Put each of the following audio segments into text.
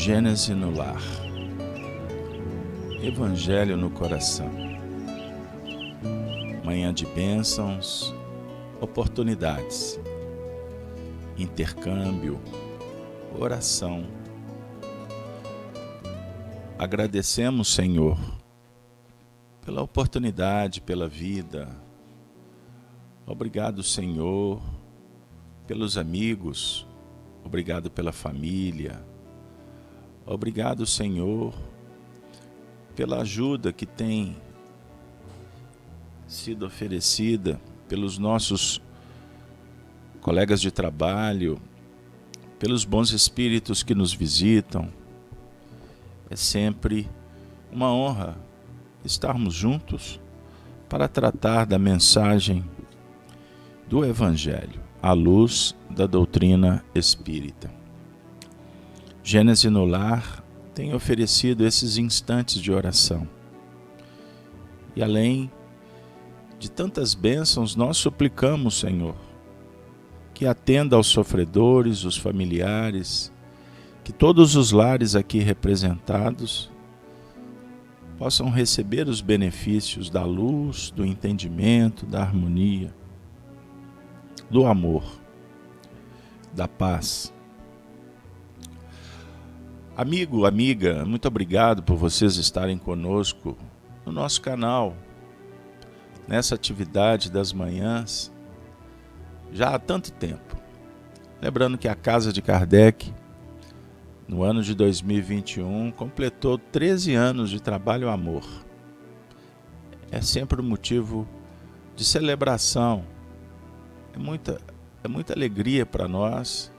Gênese no lar. Evangelho no coração. Manhã de bênçãos, oportunidades, intercâmbio, oração. Agradecemos, Senhor, pela oportunidade, pela vida. Obrigado, Senhor, pelos amigos. Obrigado pela família. Obrigado, Senhor, pela ajuda que tem sido oferecida pelos nossos colegas de trabalho, pelos bons espíritos que nos visitam. É sempre uma honra estarmos juntos para tratar da mensagem do Evangelho, à luz da doutrina espírita. Gênese no Lar tem oferecido esses instantes de oração. E além de tantas bênçãos, nós suplicamos, Senhor, que atenda aos sofredores, os familiares, que todos os lares aqui representados possam receber os benefícios da luz, do entendimento, da harmonia, do amor, da paz. Amigo, amiga, muito obrigado por vocês estarem conosco no nosso canal, nessa atividade das manhãs, já há tanto tempo. Lembrando que a Casa de Kardec, no ano de 2021, completou 13 anos de trabalho e amor. É sempre um motivo de celebração. É muita alegria para nós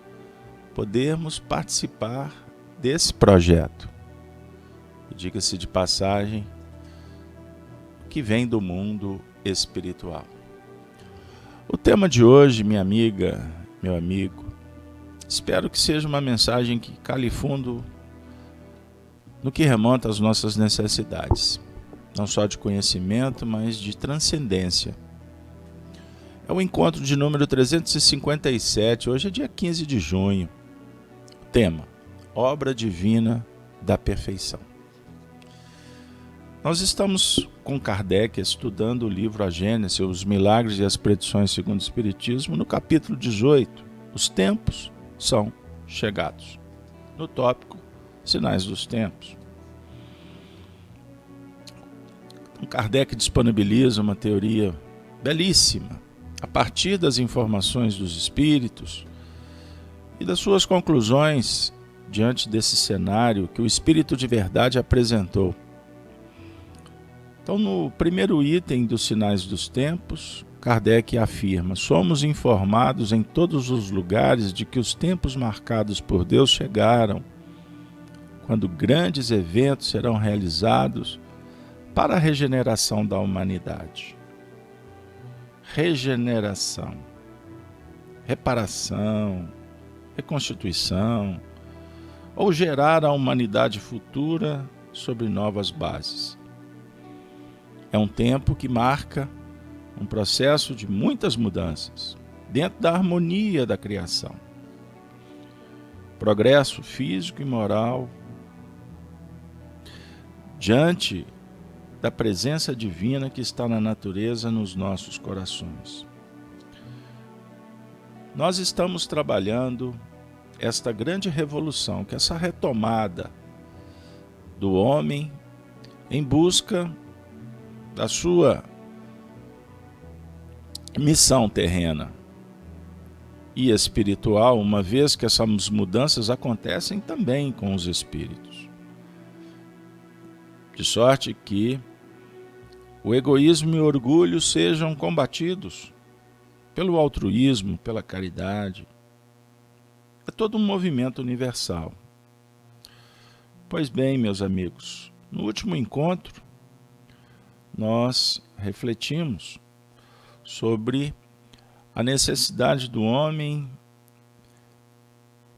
podermos participar desse projeto. E diga-se de passagem, que vem do mundo espiritual. O tema de hoje, minha amiga, meu amigo, espero que seja uma mensagem que cale fundo no que remonta às nossas necessidades, não só de conhecimento, mas de transcendência. É o encontro de número 357, hoje é dia 15 de junho. O tema: Obra Divina da Perfeição. Nós estamos com Kardec estudando o livro A Gênese, os Milagres e as Predições segundo o Espiritismo, no capítulo 18, Os Tempos são Chegados. No tópico, Sinais dos Tempos. Então, Kardec disponibiliza uma teoria belíssima, a partir das informações dos Espíritos e das suas conclusões diante desse cenário que o Espírito de Verdade apresentou. Então, no primeiro item dos Sinais dos Tempos, Kardec afirma: somos informados em todos os lugares de que os tempos marcados por Deus chegaram, quando grandes eventos serão realizados para a regeneração da humanidade. Regeneração, reparação, reconstituição, ou gerar a humanidade futura sobre novas bases. É um tempo que marca um processo de muitas mudanças, dentro da harmonia da criação. Progresso físico e moral, diante da presença divina que está na natureza, nos nossos corações. Nós estamos trabalhando esta grande revolução, que é essa retomada do homem em busca da sua missão terrena e espiritual, uma vez que essas mudanças acontecem também com os espíritos. De sorte que o egoísmo e o orgulho sejam combatidos pelo altruísmo, pela caridade. É todo um movimento universal. Pois bem, meus amigos, no último encontro, nós refletimos sobre a necessidade do homem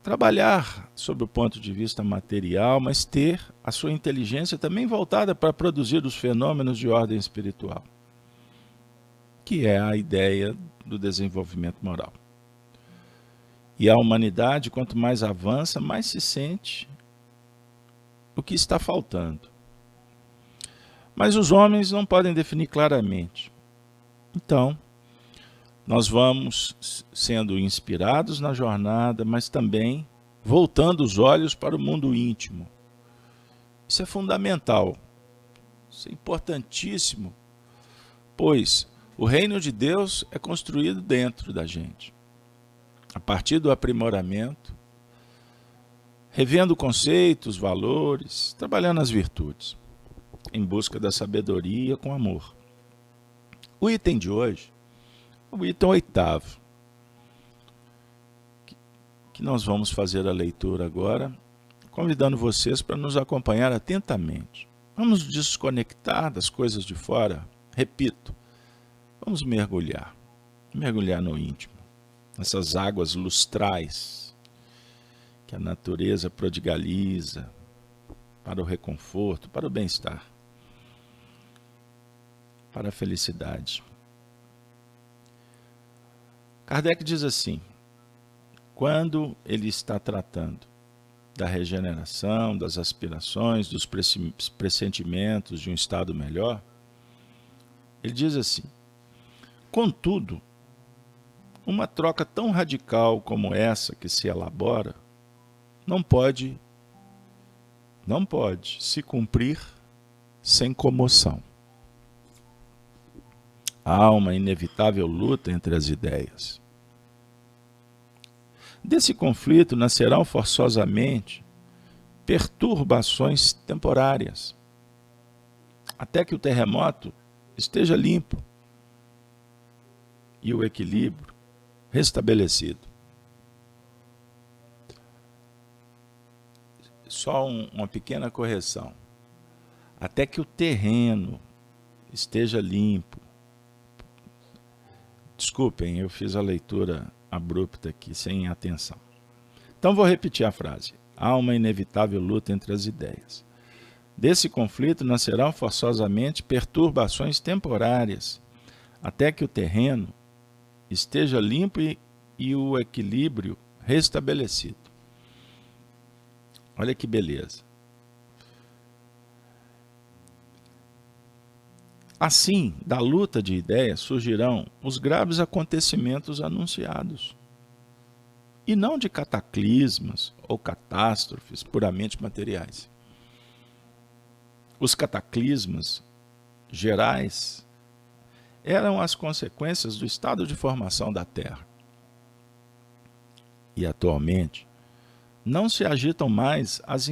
trabalhar sob o ponto de vista material, mas ter a sua inteligência também voltada para produzir os fenômenos de ordem espiritual, que é a ideia do desenvolvimento moral. E a humanidade, quanto mais avança, mais se sente o que está faltando. Mas os homens não podem definir claramente. Então, nós vamos sendo inspirados na jornada, mas também voltando os olhos para o mundo íntimo. Isso é fundamental, isso é importantíssimo, pois o reino de Deus é construído dentro da gente, a partir do aprimoramento, revendo conceitos, valores, trabalhando as virtudes, em busca da sabedoria com amor. O item de hoje é o item 8º, que nós vamos fazer a leitura agora, convidando vocês para nos acompanhar atentamente. Vamos desconectar das coisas de fora, repito, vamos mergulhar no íntimo, nessas águas lustrais que a natureza prodigaliza para o reconforto, para o bem-estar, para a felicidade. Kardec diz assim, quando ele está tratando da regeneração, das aspirações, dos pressentimentos de um estado melhor, ele diz assim, contudo, uma troca tão radical como essa que se elabora, não pode se cumprir sem comoção. Há uma inevitável luta entre as ideias. Desse conflito nascerão forçosamente perturbações temporárias, até que o terremoto esteja limpo e o equilíbrio restabelecido. Só uma pequena correção. Até que o terreno esteja limpo. Desculpem, eu fiz a leitura abrupta aqui, sem atenção. Então vou repetir a frase. Há uma inevitável luta entre as ideias. Desse conflito nascerão forçosamente perturbações temporárias, até que o terreno esteja limpo e o equilíbrio restabelecido. Olha que beleza. Assim, da luta de ideias surgirão os graves acontecimentos anunciados, e não de cataclismas ou catástrofes puramente materiais. Os cataclismas gerais eram as consequências do estado de formação da Terra. E atualmente, não se agitam mais as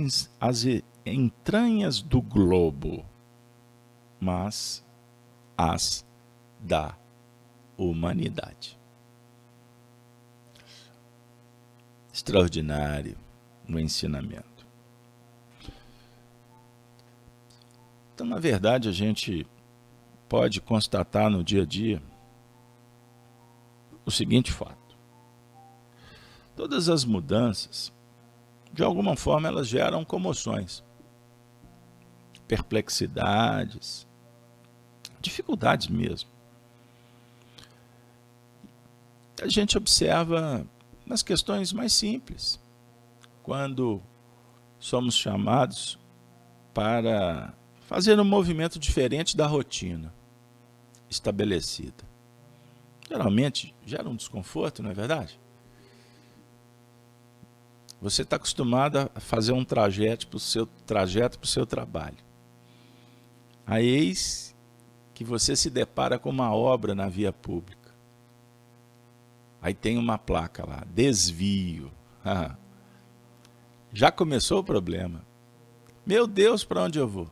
entranhas do globo, mas as da humanidade. Extraordinário no ensinamento. Então, na verdade, a gente pode constatar no dia a dia o seguinte fato. Todas as mudanças, de alguma forma, elas geram comoções, perplexidades, dificuldades mesmo. A gente observa nas questões mais simples, quando somos chamados para fazer um movimento diferente da rotina estabelecida. Geralmente gera um desconforto, não é verdade? Você está acostumado a fazer um trajeto para o seu trabalho. Aí eis que você se depara com uma obra na via pública. Aí tem uma placa lá, desvio. Já começou o problema. Meu Deus, para onde eu vou?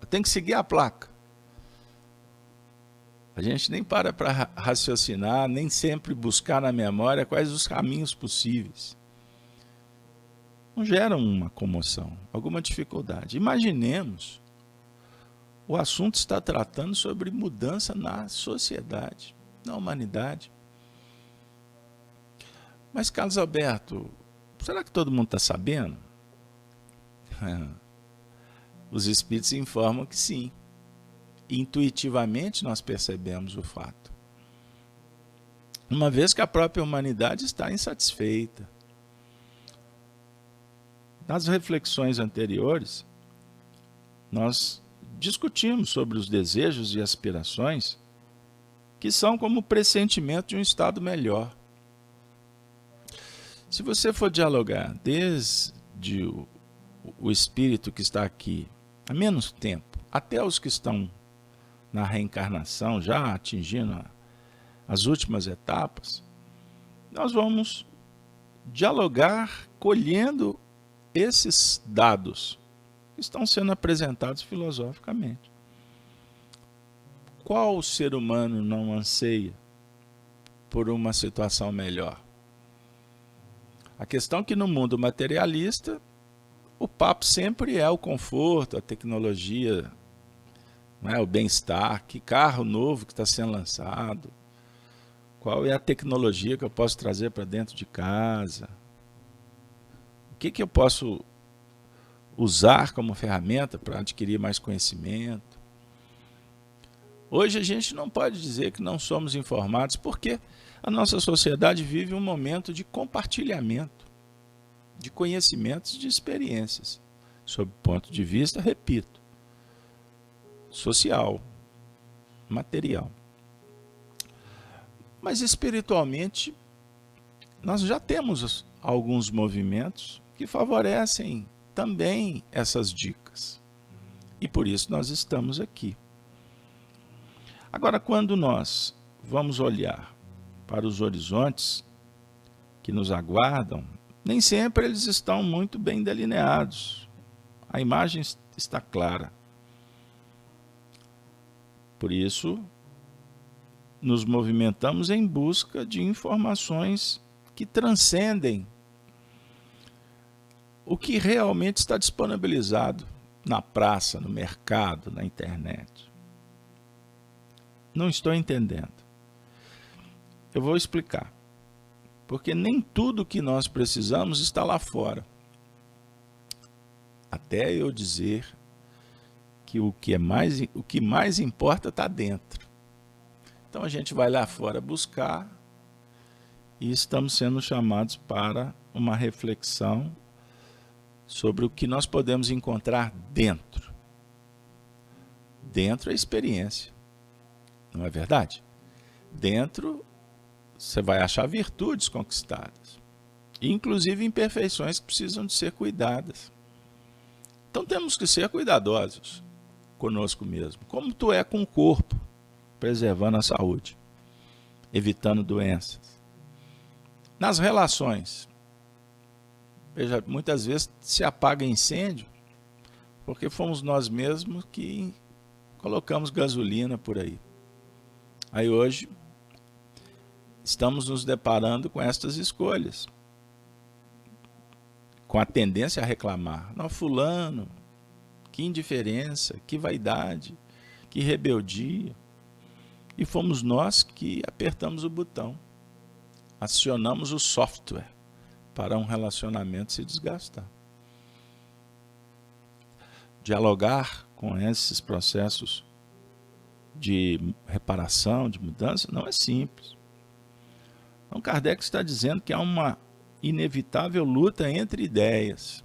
Eu tenho que seguir a placa. A gente nem para raciocinar, nem sempre buscar na memória quais os caminhos possíveis. Não geram uma comoção, alguma dificuldade. Imaginemos, o assunto está tratando sobre mudança na sociedade, na humanidade. Mas, Carlos Alberto, será que todo mundo está sabendo? Os espíritos informam que sim. Intuitivamente nós percebemos o fato. Uma vez que a própria humanidade está insatisfeita. Nas reflexões anteriores, nós discutimos sobre os desejos e aspirações que são como pressentimento de um estado melhor. Se você for dialogar desde o espírito que está aqui há menos tempo, até os que estão na reencarnação, já atingindo as últimas etapas, nós vamos dialogar colhendo esses dados que estão sendo apresentados filosoficamente. Qual ser humano não anseia por uma situação melhor? A questão é que no mundo materialista, o papo sempre é o conforto, a tecnologia, né, o bem-estar, que carro novo que está sendo lançado, qual é a tecnologia que eu posso trazer para dentro de casa, o que eu posso usar como ferramenta para adquirir mais conhecimento. Hoje a gente não pode dizer que não somos informados, porque a nossa sociedade vive um momento de compartilhamento de conhecimentos e de experiências, sob o ponto de vista, repito, social, material. Mas espiritualmente, nós já temos alguns movimentos que favorecem também essas dicas. E por isso nós estamos aqui. Agora, quando nós vamos olhar para os horizontes que nos aguardam, nem sempre eles estão muito bem delineados. A imagem está clara. Por isso, nos movimentamos em busca de informações que transcendem o que realmente está disponibilizado na praça, no mercado, na internet. Não estou entendendo. Eu vou explicar. Porque nem tudo que nós precisamos está lá fora. Até eu dizer que o que mais importa está dentro. Então a gente vai lá fora buscar e estamos sendo chamados para uma reflexão sobre o que nós podemos encontrar dentro. Dentro é experiência. Não é verdade? Dentro você vai achar virtudes conquistadas, inclusive imperfeições que precisam de ser cuidadas. Então temos que ser cuidadosos conosco mesmo, como tu é com o corpo, preservando a saúde, evitando doenças. Nas relações, veja, muitas vezes se apaga incêndio porque fomos nós mesmos que colocamos gasolina por aí. Aí hoje estamos nos deparando com estas escolhas, com a tendência a reclamar. Não, fulano, que indiferença, que vaidade, que rebeldia. E fomos nós que apertamos o botão, acionamos o software para um relacionamento se desgastar. Dialogar com esses processos de reparação, de mudança, não é simples. Então Kardec está dizendo que há uma inevitável luta entre ideias.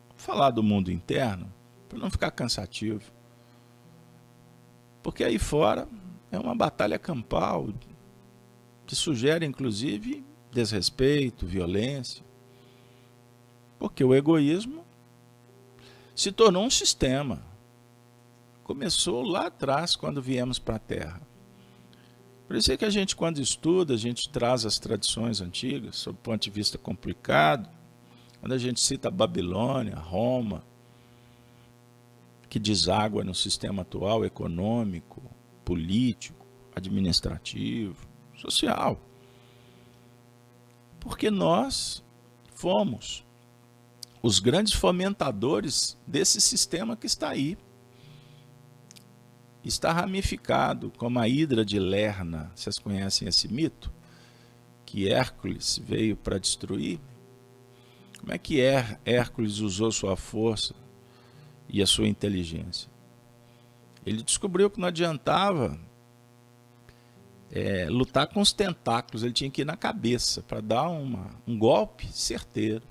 Vou falar do mundo interno, para não ficar cansativo. Porque aí fora é uma batalha campal, que sugere inclusive desrespeito, violência. Porque o egoísmo se tornou um sistema. Começou lá atrás, quando viemos para a Terra. Por isso é que a gente, quando estuda, a gente traz as tradições antigas, sob o ponto de vista complicado. Quando a gente cita a Babilônia, Roma, que deságua no sistema atual econômico, político, administrativo, social. Porque nós fomos os grandes fomentadores desse sistema que está aí. Está ramificado como a Hidra de Lerna. Vocês conhecem esse mito? Que Hércules veio para destruir? Como é que Hércules usou sua força e a sua inteligência? Ele descobriu que não adiantava lutar com os tentáculos, ele tinha que ir na cabeça para dar um golpe certeiro.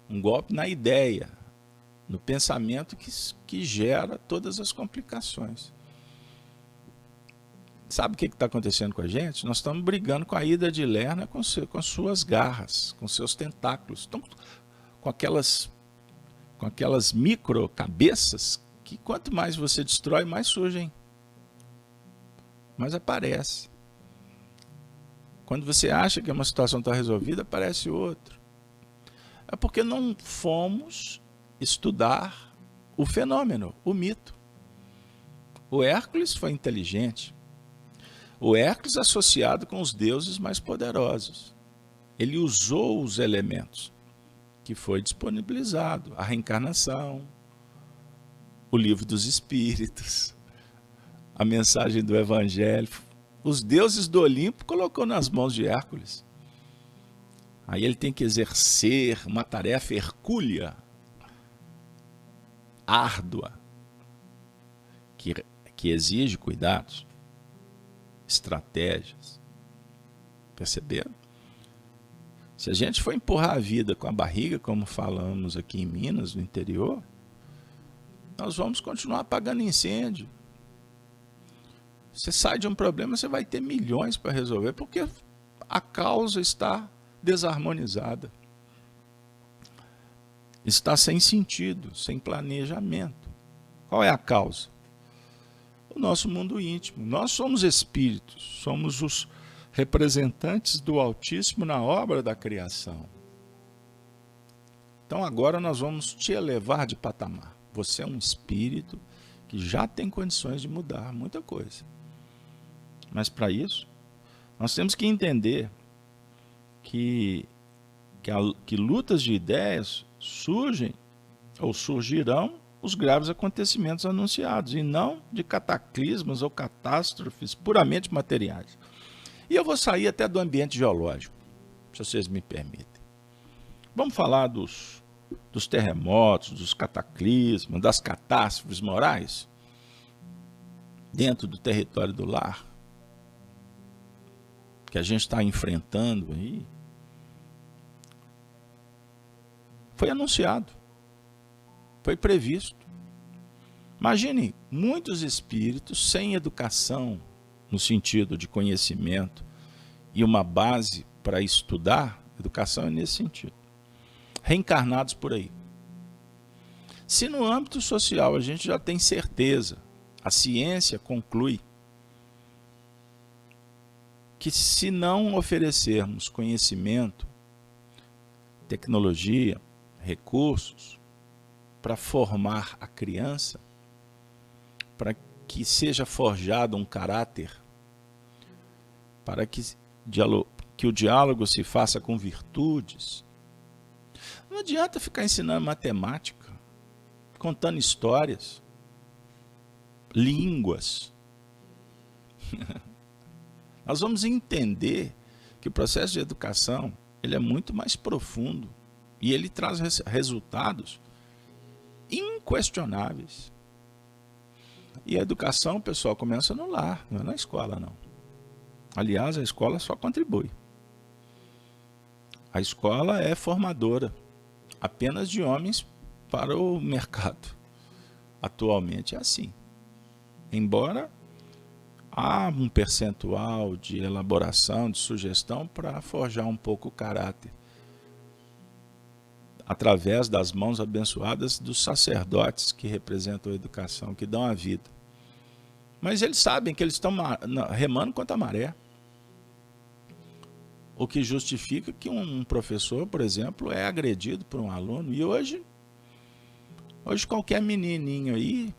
Um golpe na ideia, no pensamento que gera todas as complicações. Sabe o que está acontecendo com a gente? Nós estamos brigando com a Hidra de Lerna com suas garras, com seus tentáculos. Estão com aquelas micro cabeças que quanto mais você destrói, mais surgem. Mais aparece. Quando você acha que uma situação está resolvida, aparece outra. É porque não fomos estudar o fenômeno, o mito. O Hércules foi inteligente. O Hércules associado com os deuses mais poderosos. Ele usou os elementos que foi disponibilizado. A reencarnação, o livro dos espíritos, a mensagem do evangelho. Os deuses do Olimpo colocou nas mãos de Hércules. Aí ele tem que exercer uma tarefa hercúlea, árdua, que exige cuidados, estratégias. Perceberam? Se a gente for empurrar a vida com a barriga, como falamos aqui em Minas, no interior, nós vamos continuar apagando incêndio. Você sai de um problema, você vai ter milhões para resolver, porque a causa está desarmonizada. Está sem sentido, sem planejamento. Qual é a causa? O nosso mundo íntimo. Nós somos espíritos, somos os representantes do Altíssimo na obra da criação. Então agora nós vamos te elevar de patamar. Você é um espírito que já tem condições de mudar muita coisa. Mas para isso, nós temos que entender que lutas de ideias surgem ou surgirão os graves acontecimentos anunciados, e não de cataclismos ou catástrofes puramente materiais. E eu vou sair até do ambiente geológico, se vocês me permitem. Vamos falar dos terremotos, dos cataclismos, das catástrofes morais dentro do território do lar, que a gente está enfrentando aí. Foi anunciado, foi previsto. Imagine muitos espíritos sem educação, no sentido de conhecimento, e uma base para estudar. Educação é nesse sentido. Reencarnados por aí. Se no âmbito social a gente já tem certeza, a ciência conclui que se não oferecermos conhecimento, tecnologia, recursos para formar a criança, para que seja forjado um caráter, para que o diálogo se faça com virtudes. Não adianta ficar ensinando matemática, contando histórias, línguas. Nós vamos entender que o processo de educação ele é muito mais profundo e ele traz resultados inquestionáveis. E a educação, pessoal, começa no lar, não é na escola, não. Aliás, a escola só contribui. A escola é formadora apenas de homens para o mercado. Atualmente é assim. Embora há um percentual de elaboração, de sugestão para forjar um pouco o caráter, através das mãos abençoadas dos sacerdotes que representam a educação, que dão a vida. Mas eles sabem que eles estão remando contra a maré. O que justifica que um professor, por exemplo, é agredido por um aluno. E hoje qualquer menininho aí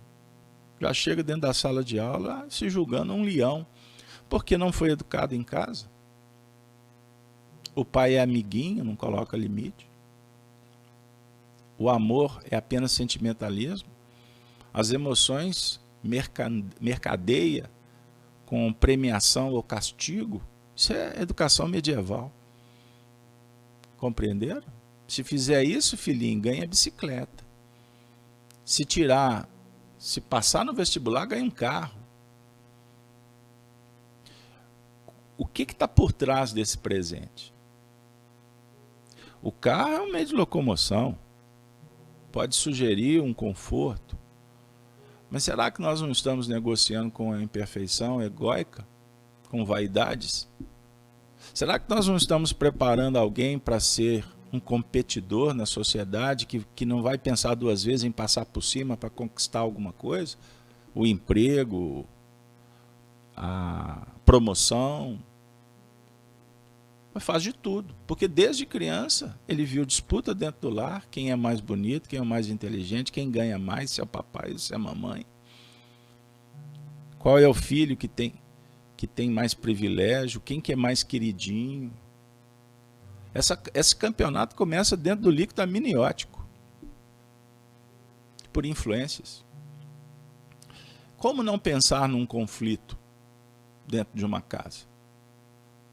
já chega dentro da sala de aula se julgando um leão, porque não foi educado em casa. O pai é amiguinho, não coloca limite. O amor é apenas sentimentalismo. As emoções mercadeia com premiação ou castigo. Isso é educação medieval. Compreenderam? Se fizer isso, filhinho, ganha bicicleta. Se passar no vestibular, ganha um carro. O que está por trás desse presente? O carro é um meio de locomoção. pode sugerir um conforto, mas será que nós não estamos negociando com a imperfeição egóica, com vaidades? Será que nós não estamos preparando alguém para ser um competidor na sociedade que não vai pensar duas vezes em passar por cima para conquistar alguma coisa? O emprego, a promoção, mas faz de tudo, porque desde criança ele viu disputa dentro do lar, quem é mais bonito, quem é mais inteligente, quem ganha mais, se é o papai ou se é a mamãe. Qual é o filho que tem mais privilégio, quem que é mais queridinho. Esse campeonato começa dentro do líquido amniótico, por influências. Como não pensar num conflito dentro de uma casa,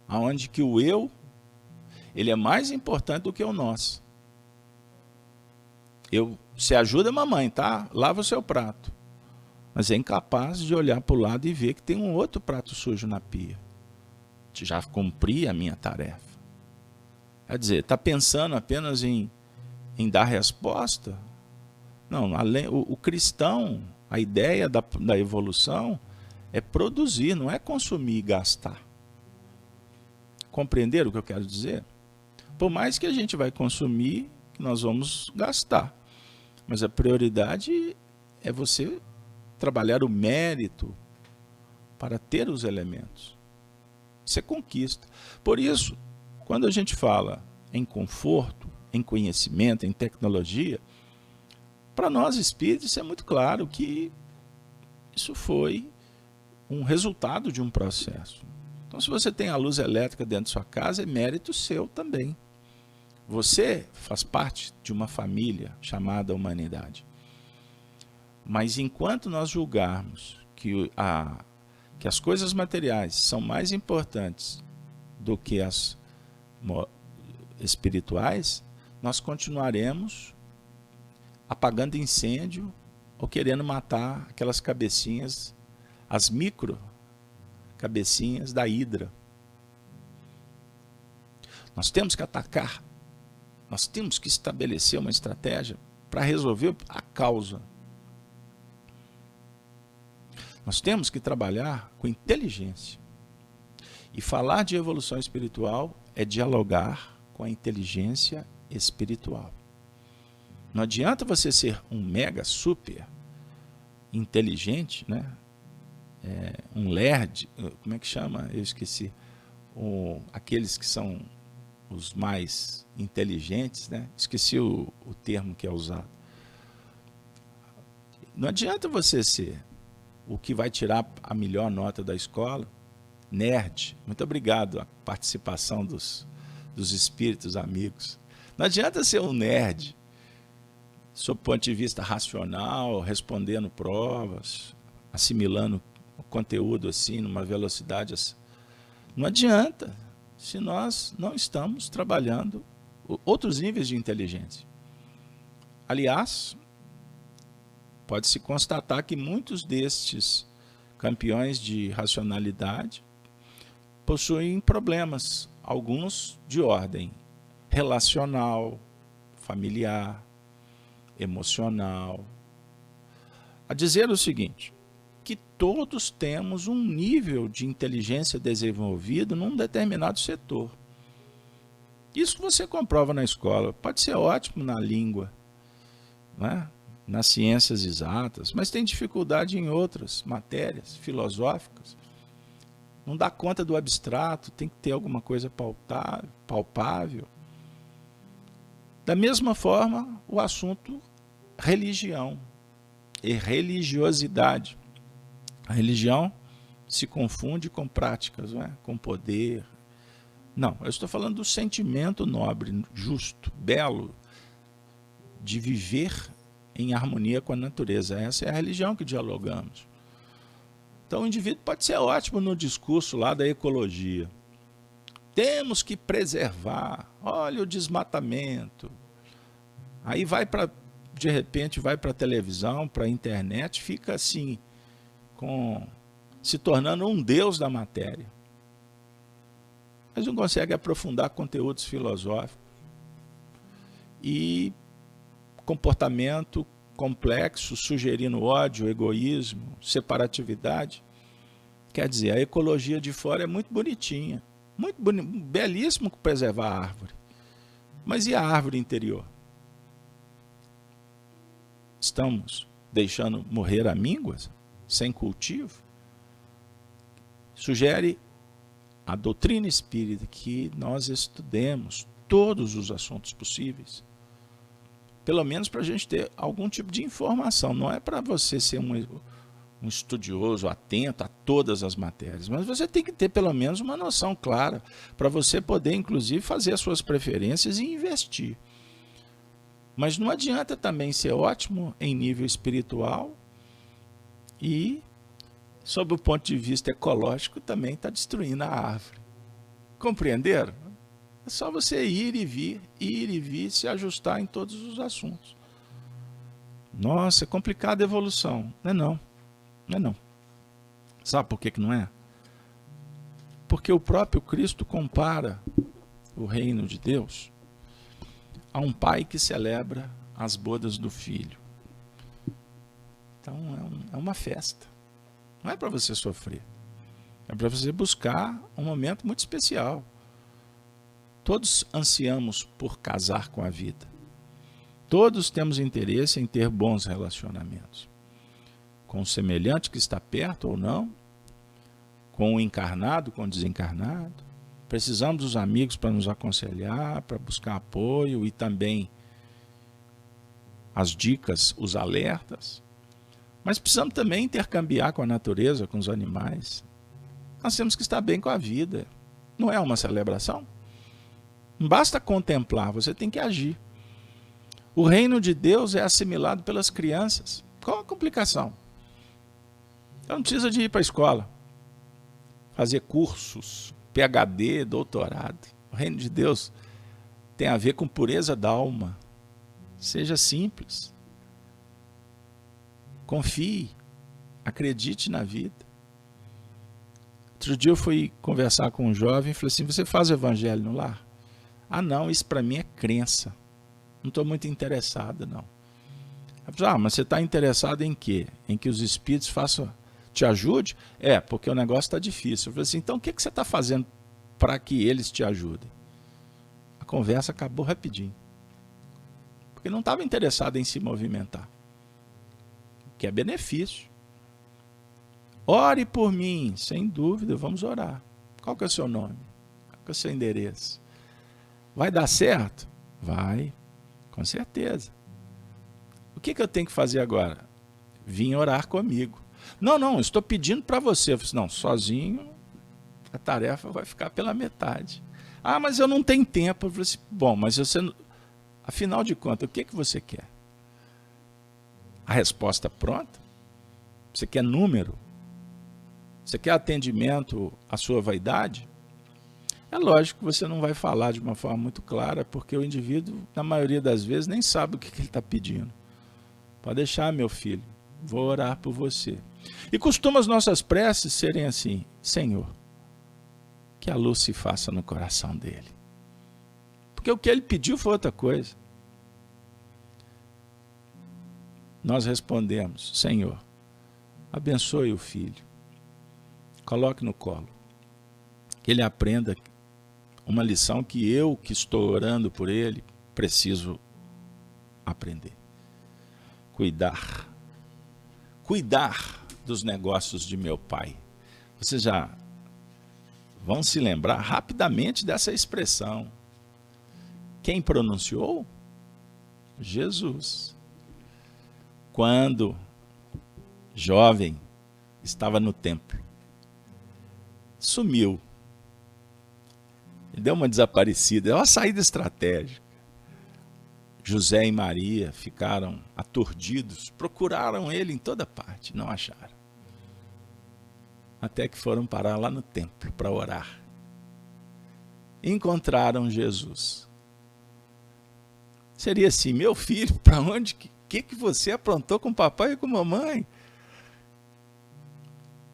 onde que o eu, ele é mais importante do que o nós. Você ajuda a mamãe, tá? Lava o seu prato. Mas é incapaz de olhar para o lado e ver que tem um outro prato sujo na pia. Já cumpri a minha tarefa. Quer dizer, está pensando apenas em dar resposta? Não, o cristão, a ideia da evolução é produzir, não é consumir e gastar. Compreenderam o que eu quero dizer? Por mais que a gente vai consumir, que nós vamos gastar. Mas a prioridade é você trabalhar o mérito para ter os elementos. Isso é conquista. Por isso, quando a gente fala em conforto, em conhecimento, em tecnologia, para nós espíritos é muito claro que isso foi um resultado de um processo. Então, se você tem a luz elétrica dentro de sua casa, é mérito seu também. Você faz parte de uma família chamada humanidade. Mas enquanto nós julgarmos que as coisas materiais são mais importantes do que as espirituais, nós continuaremos apagando incêndio ou querendo matar aquelas cabecinhas, as micro cabecinhas da hidra. Nós temos que atacar, nós temos que estabelecer uma estratégia para resolver a causa. Nós temos que trabalhar com inteligência. E falar de evolução espiritual é dialogar com a inteligência espiritual. Não adianta você ser um mega super inteligente, né? Um lerdo, como é que chama? Eu esqueci. Aqueles que são os mais inteligentes, né? Esqueci o termo que é usado. Não adianta você ser o que vai tirar a melhor nota da escola, nerd. Muito obrigado a participação dos espíritos amigos. Não adianta ser um nerd, sob o ponto de vista racional, respondendo provas, assimilando o conteúdo assim, numa velocidade assim. Não adianta, se nós não estamos trabalhando outros níveis de inteligência. Aliás, pode-se constatar que muitos destes campeões de racionalidade possuem problemas, alguns de ordem relacional, familiar, emocional. A dizer o seguinte, que todos temos um nível de inteligência desenvolvido num determinado setor. Isso você comprova na escola, pode ser ótimo na língua, né? Nas ciências exatas, mas tem dificuldade em outras matérias filosóficas. Não dá conta do abstrato, tem que ter alguma coisa palpável. Da mesma forma, o assunto religião e religiosidade. A religião se confunde com práticas, não é? Com poder. Não, eu estou falando do sentimento nobre, justo, belo, de viver em harmonia com a natureza. Essa é a religião que dialogamos. Então o indivíduo pode ser ótimo no discurso lá da ecologia. Temos que preservar, olha o desmatamento. Aí de repente vai para a televisão, para a internet, fica assim, se tornando um deus da matéria. Mas não consegue aprofundar conteúdos filosóficos. E comportamento complexo, sugerindo ódio, egoísmo, separatividade. Quer dizer, a ecologia de fora é muito bonitinha, belíssimo preservar a árvore. Mas e a árvore interior? Estamos deixando morrer amínguas, sem cultivo? Sugere a doutrina espírita que nós estudemos todos os assuntos possíveis, pelo menos para a gente ter algum tipo de informação. Não é para você ser um estudioso atento a todas as matérias, mas você tem que ter pelo menos uma noção clara para você poder, inclusive, fazer as suas preferências e investir. Mas não adianta também ser ótimo em nível espiritual e, sob o ponto de vista ecológico, também está destruindo a árvore. Compreenderam? É só você ir e vir, se ajustar em todos os assuntos. Nossa, é complicada a evolução. Não é não. Não é não. Sabe por que não é? Porque o próprio Cristo compara o reino de Deus a um pai que celebra as bodas do filho. Então é uma festa. Não é para você sofrer. É para você buscar um momento muito especial. Todos ansiamos por casar com a vida. Todos temos interesse em ter bons relacionamentos. Com o semelhante que está perto ou não, com o encarnado, com o desencarnado. Precisamos dos amigos para nos aconselhar, para buscar apoio e também as dicas, os alertas. Mas precisamos também intercambiar com a natureza, com os animais. Nós temos que estar bem com a vida. Não é uma celebração? Não basta contemplar, você tem que agir. O reino de Deus é assimilado pelas crianças. Qual a complicação? Ela não precisa de ir para a escola, fazer cursos, PhD, doutorado. O reino de Deus tem a ver com pureza da alma. Seja simples. Confie, acredite na vida. Outro dia eu fui conversar com um jovem e falei assim, você faz o evangelho no lar? Ah não, isso para mim é crença. Não estou muito interessado não. Eu falei, mas você está interessado em quê? Em que os espíritos te ajudem? É, porque o negócio está difícil. Eu falei assim, então o que você está fazendo para que eles te ajudem? A conversa acabou rapidinho. Porque não estava interessado em se movimentar. Que é benefício. Ore por mim, sem dúvida, vamos orar. Qual que é o seu nome? Qual que é o seu endereço? Vai dar certo? Vai, com certeza. O que eu tenho que fazer agora? Vim orar comigo. Não, estou pedindo para você. Eu falei, não, sozinho a tarefa vai ficar pela metade. Ah, mas eu não tenho tempo. Eu falei assim, bom, mas você, afinal de contas, o que você quer? A resposta pronta? Você quer número? Você quer atendimento à sua vaidade? É lógico que você não vai falar de uma forma muito clara, porque o indivíduo, na maioria das vezes, nem sabe o que ele está pedindo. Pode deixar, meu filho, vou orar por você. E costuma as nossas preces serem assim, Senhor, que a luz se faça no coração dele. Porque o que ele pediu foi outra coisa. Nós respondemos, Senhor, abençoe o filho, coloque no colo, que ele aprenda uma lição que eu, que estou orando por ele, preciso aprender. Cuidar dos negócios de meu pai. Vocês já vão se lembrar rapidamente dessa expressão. Quem pronunciou? Jesus. Quando jovem estava no templo, sumiu. Ele deu uma desaparecida, é uma saída estratégica. José e Maria ficaram aturdidos, procuraram ele em toda parte, não acharam. Até que foram parar lá no templo para orar. Encontraram Jesus. Seria assim, meu filho, para onde, que você aprontou com o papai e com a mamãe?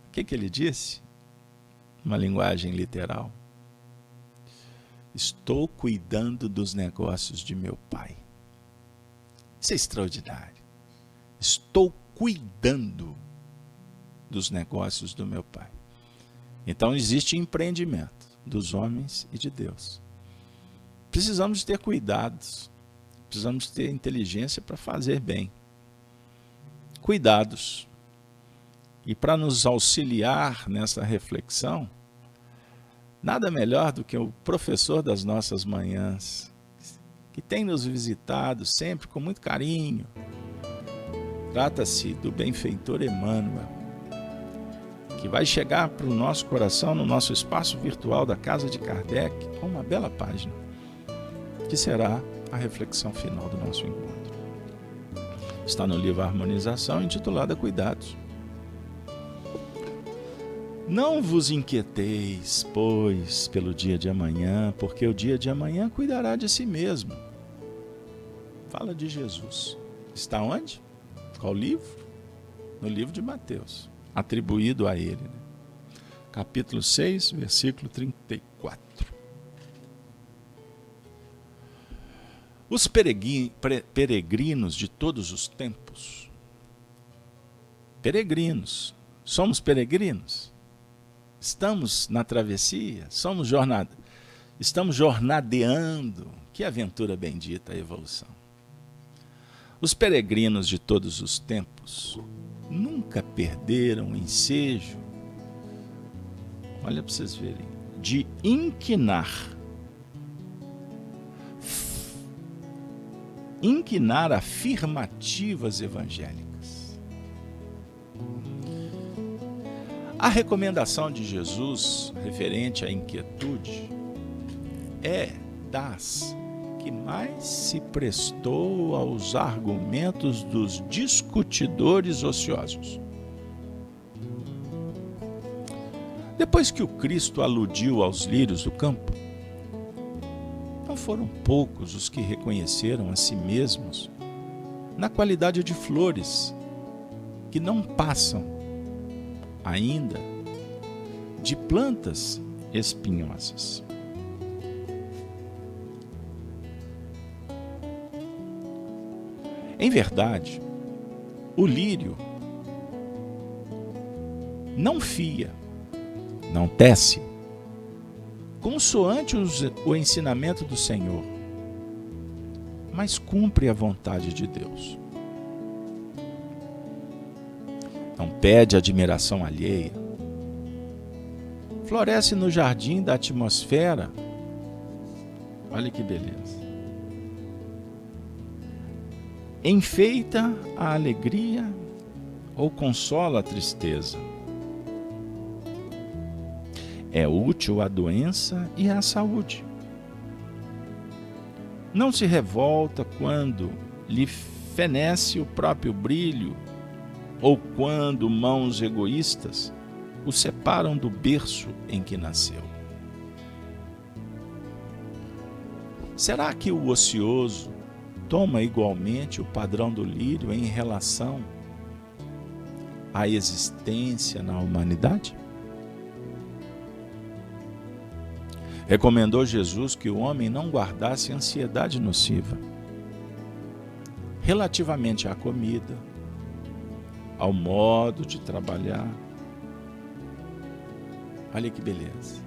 O que ele disse? Uma linguagem literal. Estou cuidando dos negócios de meu pai. Isso é extraordinário. Estou cuidando dos negócios do meu Pai. Então existe empreendimento dos homens e de Deus. Precisamos ter cuidados, precisamos ter inteligência para fazer bem. Cuidados. E para nos auxiliar nessa reflexão, nada melhor do que o professor das nossas manhãs, que tem nos visitado sempre com muito carinho. Trata-se do benfeitor Emmanuel, que vai chegar para o nosso coração no nosso espaço virtual da Casa de Kardec com uma bela página, que será a reflexão final do nosso encontro. Está no livro Harmonização, intitulada Cuidados. Não vos inquieteis, pois, pelo dia de amanhã, porque o dia de amanhã cuidará de si mesmo. Fala de Jesus. Está onde? Qual livro? No livro de Mateus, atribuído a ele. Capítulo 6, versículo 34. Os peregrinos de todos os tempos. Peregrinos. Somos peregrinos? Estamos na travessia? Estamos jornadeando. Que aventura bendita a evolução. Os peregrinos de todos os tempos nunca perderam o ensejo, olha para vocês verem, de inquinar afirmativas evangélicas. A recomendação de Jesus referente à inquietude é das que mais se prestou aos argumentos dos discutidores ociosos. Depois que o Cristo aludiu aos lírios do campo, não foram poucos os que reconheceram a si mesmos na qualidade de flores que não passam ainda de plantas espinhosas. Em verdade, o lírio não fia, não tece, consoante o ensinamento do Senhor, mas cumpre a vontade de Deus. Não pede admiração alheia. Floresce no jardim da atmosfera. Olha que beleza. Enfeita a alegria ou consola a tristeza. É útil à doença e à saúde. Não se revolta quando lhe fenece o próprio brilho ou quando mãos egoístas o separam do berço em que nasceu. Será que o ocioso toma igualmente o padrão do lírio em relação à existência na humanidade? Recomendou Jesus que o homem não guardasse ansiedade nociva relativamente à comida, ao modo de trabalhar. Olha que beleza.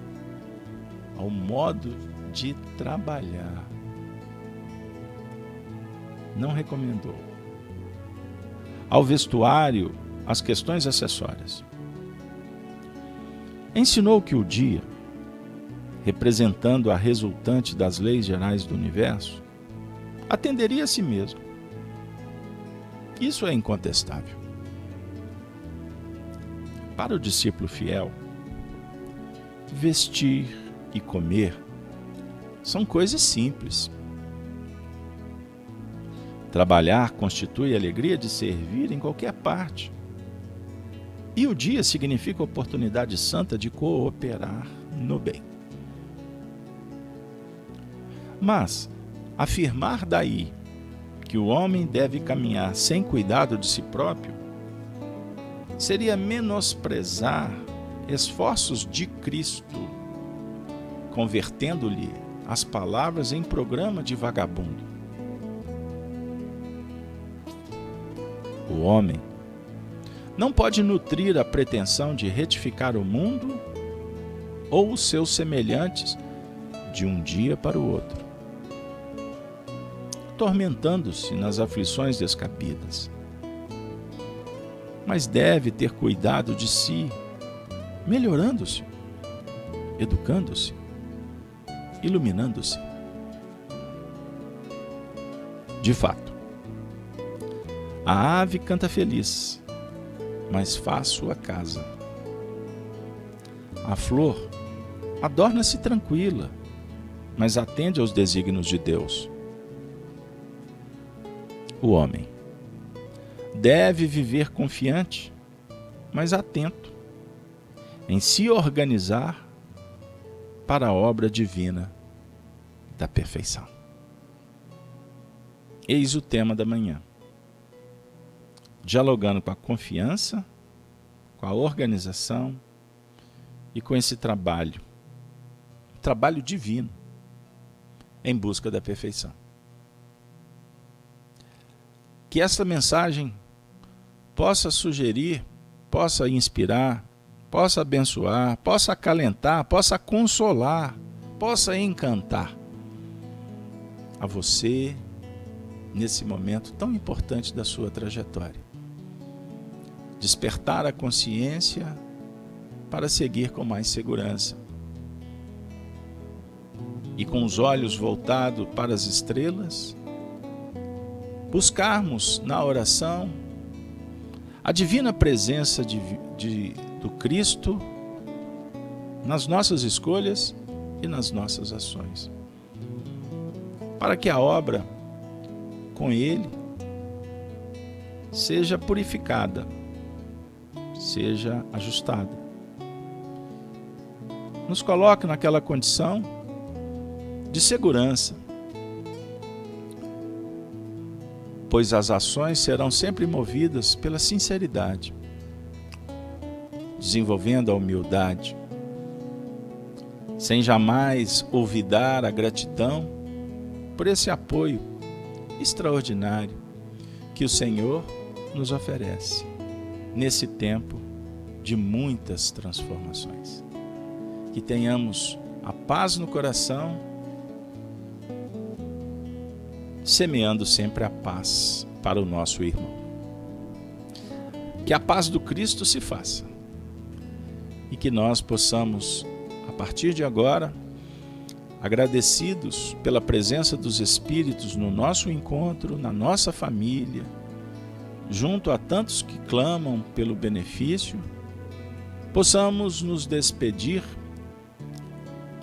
Ao modo de trabalhar. Não recomendou. Ao vestuário, às questões acessórias. Ensinou que o dia, representando a resultante das leis gerais do universo, atenderia a si mesmo. Isso é incontestável. Para o discípulo fiel, vestir e comer são coisas simples. Trabalhar constitui a alegria de servir em qualquer parte. E o dia significa a oportunidade santa de cooperar no bem. Mas afirmar daí que o homem deve caminhar sem cuidado de si próprio seria menosprezar esforços de Cristo, convertendo-lhe as palavras em programa de vagabundo. O homem não pode nutrir a pretensão de retificar o mundo ou os seus semelhantes de um dia para o outro, tormentando-se nas aflições descabidas. Mas deve ter cuidado de si, melhorando-se, educando-se, iluminando-se. De fato, a ave canta feliz, mas faz sua casa. A flor adorna-se tranquila, mas atende aos desígnios de Deus. O homem deve viver confiante, mas atento em se organizar para a obra divina da perfeição. Eis o tema da manhã. Dialogando com a confiança, com a organização e com esse trabalho divino em busca da perfeição. Que essa mensagem possa sugerir, possa inspirar, possa abençoar, possa acalentar, possa consolar, possa encantar a você nesse momento tão importante da sua trajetória. Despertar a consciência para seguir com mais segurança. E com os olhos voltados para as estrelas, buscarmos na oração a divina presença do Cristo nas nossas escolhas e nas nossas ações, para que a obra com Ele seja purificada, seja ajustada. Nos coloque naquela condição de segurança, pois as ações serão sempre movidas pela sinceridade, desenvolvendo a humildade, sem jamais olvidar a gratidão por esse apoio extraordinário que o Senhor nos oferece nesse tempo de muitas transformações. Que tenhamos a paz no coração, semeando sempre a paz para o nosso irmão. Que a paz do Cristo se faça e que nós possamos, a partir de agora, agradecidos pela presença dos Espíritos no nosso encontro, na nossa família, junto a tantos que clamam pelo benefício, possamos nos despedir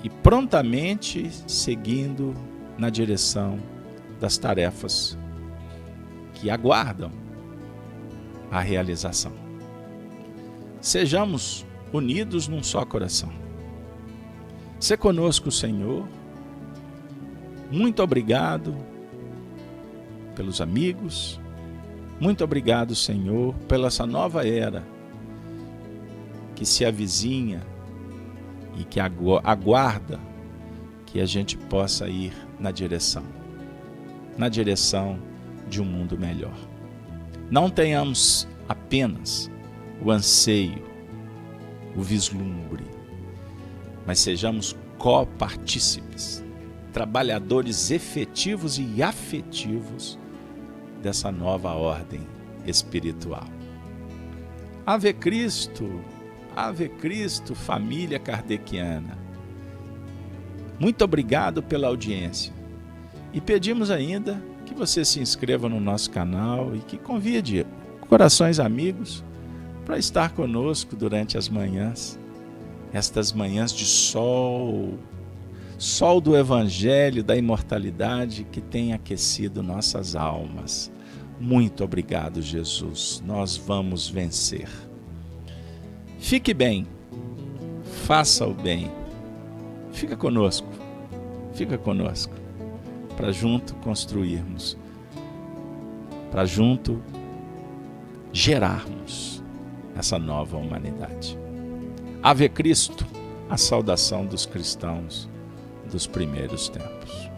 e prontamente seguindo na direção das tarefas que aguardam a realização. Sejamos unidos num só coração. Se conosco, Senhor. Muito obrigado pelos amigos. Muito obrigado, Senhor, pela essa nova era que se avizinha e que aguarda que a gente possa ir na direção de um mundo melhor. Não tenhamos apenas o anseio, o vislumbre, mas sejamos copartícipes, trabalhadores efetivos e afetivos dessa nova ordem espiritual. Ave Cristo, família kardeciana. Muito obrigado pela audiência. E pedimos ainda que você se inscreva no nosso canal e que convide corações amigos para estar conosco durante as manhãs, estas manhãs de sol do Evangelho, da imortalidade que tem aquecido nossas almas. Muito obrigado, Jesus. Nós vamos vencer. Fique bem, faça o bem. Fica conosco, para junto construirmos, para junto gerarmos essa nova humanidade. Ave Cristo, a saudação dos cristãos dos primeiros tempos.